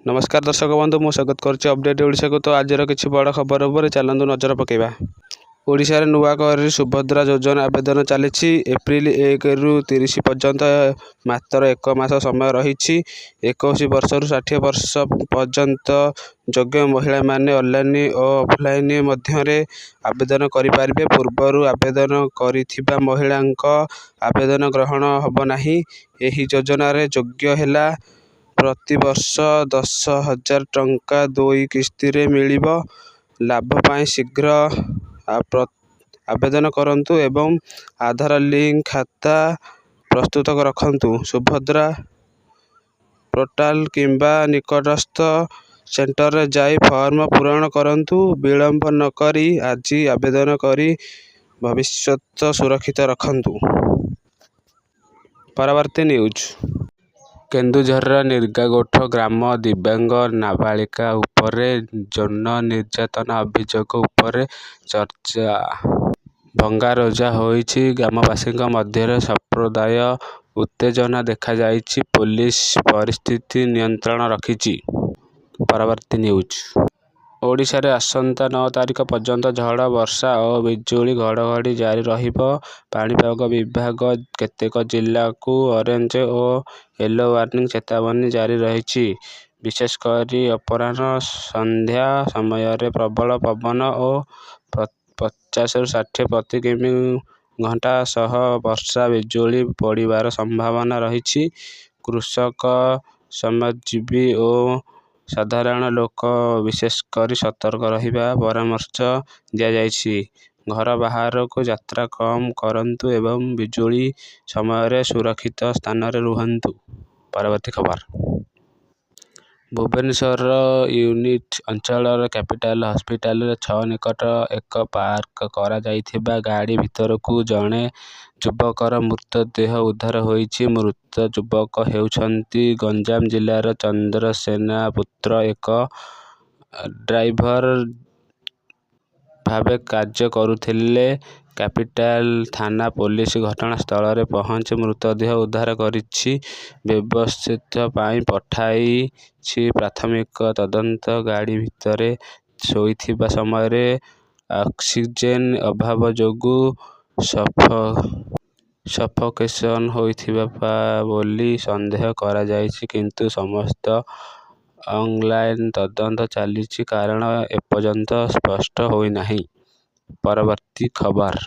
नमस्कार दर्शक बंधु मु स्वागत करुच्ची अपडेट ओडिशा को। तो आज किसी बड़ खबर उपर चलतु नजर पकेबा। ओडिशा रे नुआ कर सुभद्रा योजना आवेदन चली एप्रिल 1 रु 30 पर्यंत मात्र 1 मास समय रही। 21 वर्ष रु 60 वर्ष पर्यंत योग्य महिला माने ऑनलाइन और ऑफलाइन मध्य आवेदन करें। पूर्वर आवेदन करिथिबा महिलांक आवेदन ग्रहण हब नाही। एही योजना रे योग्य हेला प्रति वर्ष 10,000 टंका 2 किस्ती रे मिलिबो। लाभ पाई शीघ्र आवेदन करंतु एवं आधार लिंक खाता प्रस्तुत रखंतु। सुभद्रा पोर्टाल किंबा निकटस्थ सेंटर रे जाई फॉर्म पूरण करंतु। विलंब न करी आज आवेदन करी भविष्यत सुरक्षित रखंतु। परवर्ती न्यूज। केन्दुझर निर्गागोठ ग्राम दिव्यांग नाबालिका उपरे यौन निर्यातना अभियोग उपरे चर्चा भंगारुजा होइछि। ग्रामवासी मध्य संप्रदाय उत्तेजना देखा जाइछि। पुलिस परिस्थिति नियंत्रण रखिछि। परवर्ती न्यूज। ओडिशा रे आसंता 9 तारिख पर्यंत झड़ वर्षा और बिजुली घड़घड़ी जारी रहिबो। पाणीपाग विभाग केतेक जिला को ऑरेंज और येलो वार्निंग चेतावनी जारी रहिछि। विशेषकर अपराह्न संध्या समय रे प्रबल पवन और 50 रु 60 प्रति किमी घंटा सह वर्षा बिजुली पड़िबार संभावना रहिछि। कृषक श्रमजीवी और साधारण लोक विशेषकर सतर्क रहिबा परामर्श दिया जाइछि। घर बाहर को यात्रा कम करंतु एवं बिजुली समय रे सुरक्षित स्थान रे रुहंतु। परवर्ती खबर। भुवनेश्वर यूनिट अंचल कैपिटल हॉस्पिटल 6 निकट एक पार्क करा जाइथिबा गाड़ी भितर को जड़े युवकर मृतदेह उद्धार होइछि। मृत युवक हेउछंती गंजाम जिल्लार चंद्रसेना पुत्र। एक ड्राइवर भावे कार्य करुथिले। कैपिटल थाना पुलिस घटनास्थल रे पहुंच मृतदेह उद्धार करिछि। व्यवस्थित पाई पठाइछि। प्राथमिक तदंत गाड़ी भितर शोइथिबा समय रे ऑक्सीजन अभाव जोगु सफोकेशन होइथिबा बोली संदेह करा जाइछि, किंतु समस्त ऑनलाइन तदंत चलिछि। कारण एपर्यंत स्पष्ट होई नाही। परवर्ती खबर।